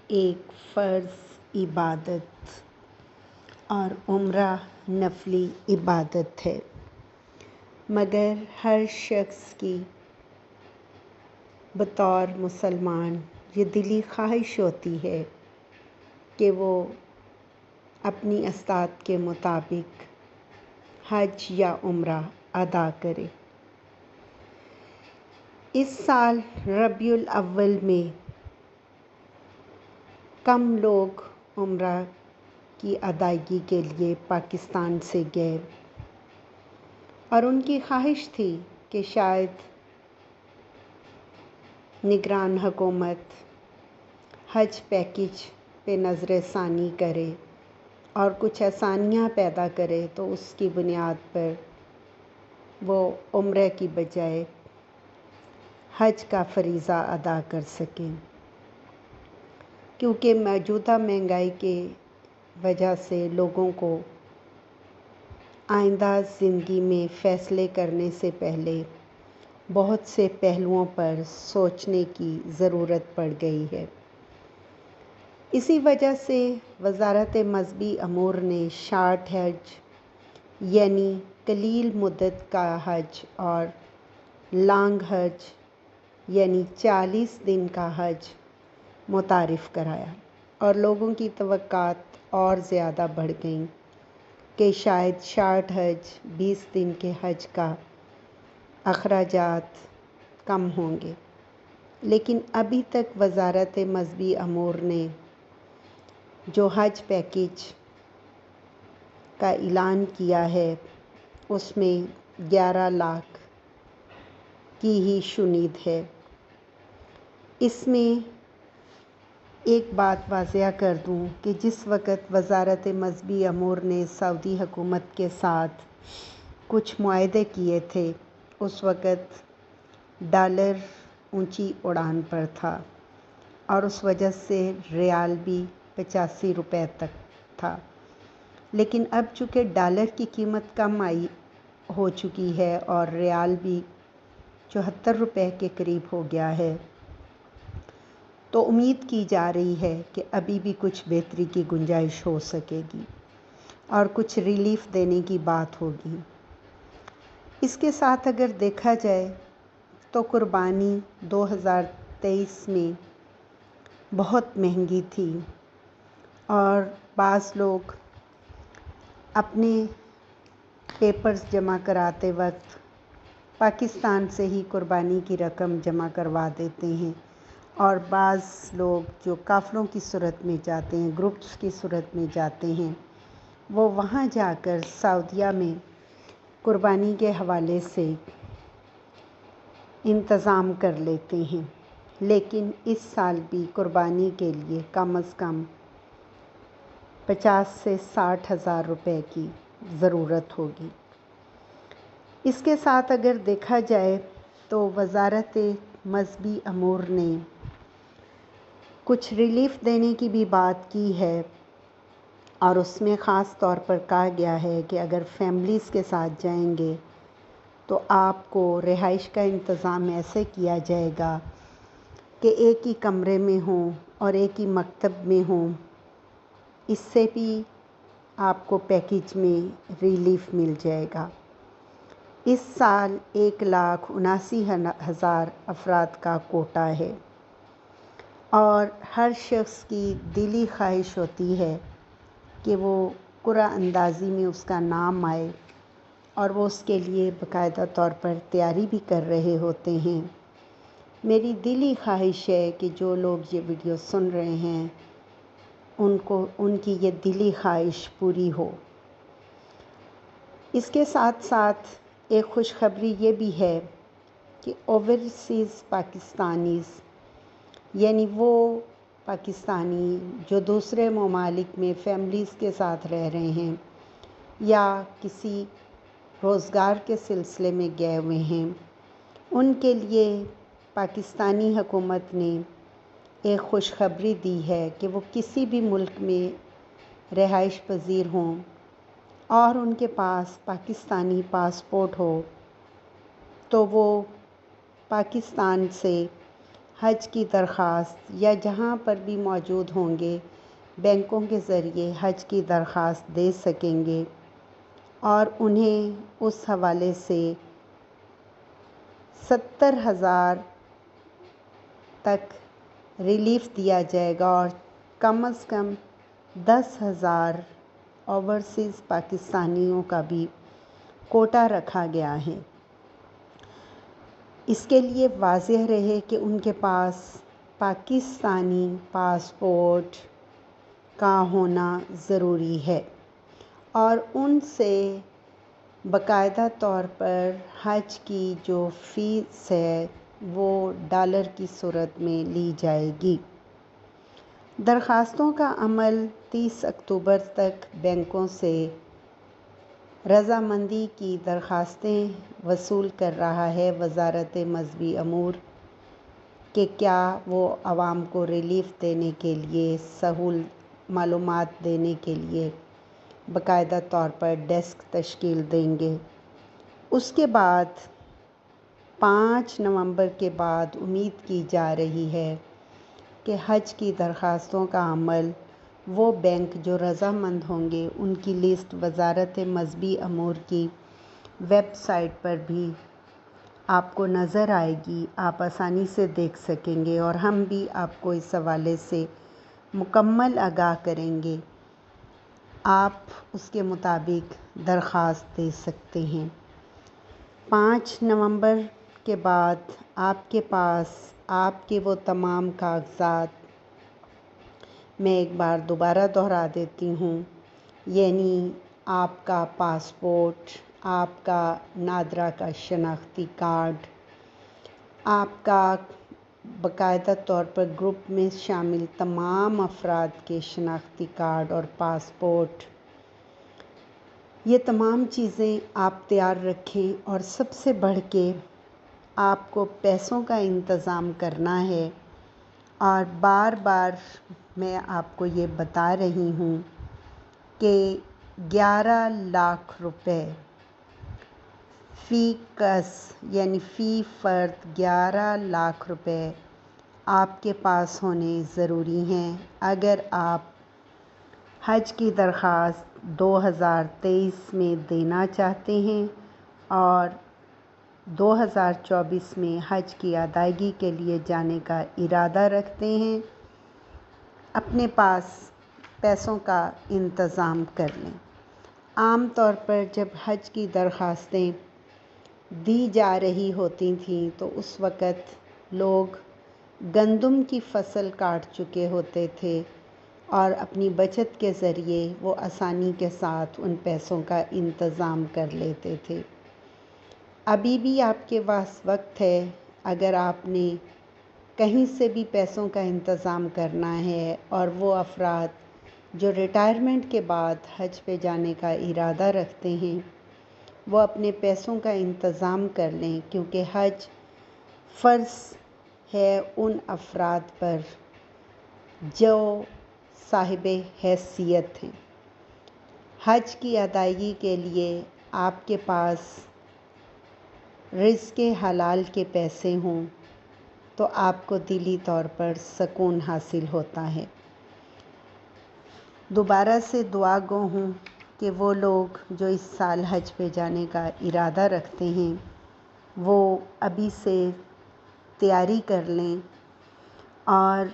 ایک فرض عبادت اور عمرہ نفلی عبادت ہے، مگر ہر شخص کی بطور مسلمان یہ دلی خواہش ہوتی ہے کہ وہ اپنی استطاعت کے مطابق حج یا عمرہ ادا کرے۔ اس سال ربیع الاول میں کم لوگ عمرہ کی ادائیگی کے لیے پاکستان سے گئے اور ان کی خواہش تھی کہ شاید نگران حکومت حج پیکیج پہ نظر ثانی کرے اور کچھ آسانیاں پیدا کرے تو اس کی بنیاد پر وہ عمرہ کی بجائے حج کا فریضہ ادا کر سکیں، کیونکہ موجودہ مہنگائی کی وجہ سے لوگوں کو آئندہ زندگی میں فیصلے کرنے سے پہلے بہت سے پہلوؤں پر سوچنے کی ضرورت پڑ گئی ہے۔ اسی وجہ سے وزارت مذہبی امور نے شارٹ حج یعنی قلیل مدت کا حج اور لانگ حج یعنی 40 دن کا حج متعارف کرایا، اور لوگوں کی توقعات اور زیادہ بڑھ گئیں کہ شاید شارٹ حج 20 دن کے حج کا اخراجات کم ہوں گے، لیکن ابھی تک وزارت مذہبی امور نے جو حج پیکیج کا اعلان کیا ہے اس میں 11 لاکھ کی ہی شنید ہے۔ اس میں ایک بات واضح کر دوں کہ جس وقت وزارت مذہبی امور نے سعودی حکومت کے ساتھ کچھ معاہدے کیے تھے، اس وقت ڈالر اونچی اڑان پر تھا اور اس وجہ سے ریال بھی 85 روپے تک تھا، لیکن اب چونکہ ڈالر کی قیمت کم ہو چکی ہے اور ریال بھی 74 روپے کے قریب ہو گیا ہے، تو امید کی جا رہی ہے کہ ابھی بھی کچھ بہتری کی گنجائش ہو سکے گی اور کچھ ریلیف دینے کی بات ہوگی۔ اس کے ساتھ اگر دیکھا جائے تو قربانی 2023 میں بہت مہنگی تھی اور بعض لوگ اپنے پیپرز جمع کراتے وقت پاکستان سے ہی قربانی کی رقم جمع کروا دیتے ہیں، اور بعض لوگ جو قافلوں کی صورت میں جاتے ہیں، گروپس کی صورت میں جاتے ہیں، وہ وہاں جا کر سعودیہ میں قربانی کے حوالے سے انتظام کر لیتے ہیں، لیکن اس سال بھی قربانی کے لیے کم از کم 50 سے 60 ہزار روپے کی ضرورت ہوگی۔ اس کے ساتھ اگر دیکھا جائے تو وزارت مذہبی امور نے کچھ ریلیف دینے کی بھی بات کی ہے، اور اس میں خاص طور پر کہا گیا ہے کہ اگر فیملیز کے ساتھ جائیں گے تو آپ کو رہائش کا انتظام ایسے کیا جائے گا کہ ایک ہی کمرے میں ہوں اور ایک ہی مکتب میں ہوں، اس سے بھی آپ کو پیکیج میں ریلیف مل جائے گا۔ اس سال 1,79,000 افراد کا کوٹا ہے اور ہر شخص کی دلی خواہش ہوتی ہے کہ وہ قرعہ اندازی میں اس کا نام آئے، اور وہ اس کے لیے باقاعدہ طور پر تیاری بھی کر رہے ہوتے ہیں۔ میری دلی خواہش ہے کہ جو لوگ یہ ویڈیو سن رہے ہیں ان کی یہ دلی خواہش پوری ہو۔ اس کے ساتھ ساتھ ایک خوشخبری یہ بھی ہے کہ اوورسیز پاکستانیز یعنی وہ پاکستانی جو دوسرے ممالک میں فیملیز کے ساتھ رہ رہے ہیں یا کسی روزگار کے سلسلے میں گئے ہوئے ہیں، ان کے لیے پاکستانی حکومت نے ایک خوشخبری دی ہے کہ وہ کسی بھی ملک میں رہائش پذیر ہوں اور ان کے پاس پاکستانی پاسپورٹ ہو تو وہ پاکستان سے حج کی درخواست یا جہاں پر بھی موجود ہوں گے بینکوں کے ذریعے حج کی درخواست دے سکیں گے اور انہیں اس حوالے سے 70,000 تک ریلیف دیا جائے گا اور کم از کم 10,000 اوورسیز پاکستانیوں کا بھی کوٹا رکھا گیا ہے۔ اس کے لیے واضح رہے کہ ان کے پاس پاکستانی پاسپورٹ کا ہونا ضروری ہے اور ان سے باقاعدہ طور پر حج کی جو فیس ہے وہ ڈالر کی صورت میں لی جائے گی۔ درخواستوں کا عمل 30 اکتوبر تک بینکوں سے رضامندی کی درخواستیں وصول کر رہا ہے۔ وزارت مذہبی امور کہ کیا وہ عوام کو ریلیف دینے کے لیے معلومات دینے کے لیے باقاعدہ طور پر ڈیسک تشکیل دیں گے۔ اس کے بعد 5 نومبر کے بعد امید کی جا رہی ہے کہ حج کی درخواستوں کا عمل وہ بینک جو رضامند ہوں گے ان کی لسٹ وزارت مذہبی امور کی ویب سائٹ پر بھی آپ کو نظر آئے گی، آپ آسانی سے دیکھ سکیں گے اور ہم بھی آپ کو اس حوالے سے مکمل آگاہ کریں گے۔ آپ اس کے مطابق درخواست دے سکتے ہیں۔ 5 نومبر کے بعد آپ کے پاس آپ کے وہ تمام کاغذات میں ایک بار دوبارہ دہرا دیتی ہوں، یعنی آپ کا پاسپورٹ، آپ کا نادرا کا شناختی کارڈ، آپ کا باقاعدہ طور پر گروپ میں شامل تمام افراد کے شناختی کارڈ اور پاسپورٹ، یہ تمام چیزیں آپ تیار رکھیں اور سب سے بڑھ کے آپ کو پیسوں کا انتظام کرنا ہے۔ اور بار بار میں آپ کو یہ بتا رہی ہوں کہ 11 لاکھ روپے فی کس یعنی فی فرد 11 لاکھ روپے آپ کے پاس ہونے ضروری ہیں اگر آپ حج کی درخواست 2023 میں دینا چاہتے ہیں اور 2024 میں حج کی ادائیگی کے لیے جانے کا ارادہ رکھتے ہیں۔ اپنے پاس پیسوں کا انتظام کر لیں۔ عام طور پر جب حج کی درخواستیں دی جا رہی ہوتی تھیں تو اس وقت لوگ گندم کی فصل کاٹ چکے ہوتے تھے اور اپنی بچت کے ذریعے وہ آسانی کے ساتھ ان پیسوں کا انتظام کر لیتے تھے۔ ابھی بھی آپ کے پاس وقت ہے، اگر آپ نے کہیں سے بھی پیسوں کا انتظام کرنا ہے اور وہ افراد جو ریٹائرمنٹ کے بعد حج پہ جانے کا ارادہ رکھتے ہیں وہ اپنے پیسوں کا انتظام کر لیں، کیونکہ حج فرض ہے ان افراد پر جو صاحب حیثیت ہیں۔ حج کی ادائیگی کے لیے آپ کے پاس رزق حلال کے پیسے ہوں تو آپ کو دلی طور پر سکون حاصل ہوتا ہے۔ دوبارہ سے دعا گو ہوں کہ وہ لوگ جو اس سال حج پہ جانے کا ارادہ رکھتے ہیں وہ ابھی سے تیاری کر لیں اور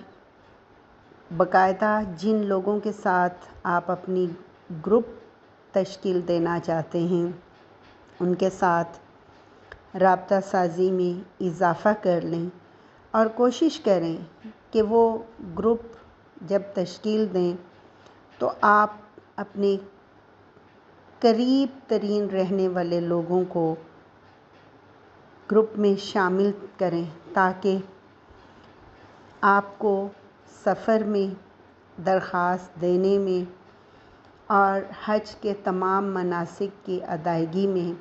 باقاعدہ جن لوگوں کے ساتھ آپ اپنی گروپ تشکیل دینا چاہتے ہیں ان کے ساتھ رابطہ سازی میں اضافہ کر لیں اور کوشش کریں کہ وہ گروپ جب تشکیل دیں تو آپ اپنے قریب ترین رہنے والے لوگوں کو گروپ میں شامل کریں تاکہ آپ کو سفر میں درخواست دینے میں اور حج کے تمام مناسک کی ادائیگی میں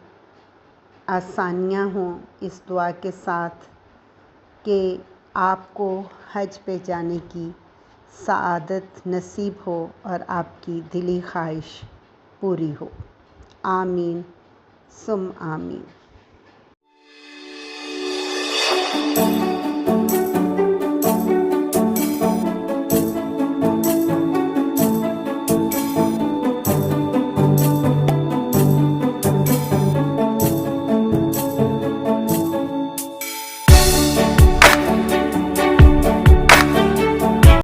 آسانیاں ہوں۔ اس دعا کے ساتھ کہ آپ کو حج پہ جانے کی سعادت نصیب ہو اور آپ کی دلی خواہش پوری ہو۔ آمین ثم آمین۔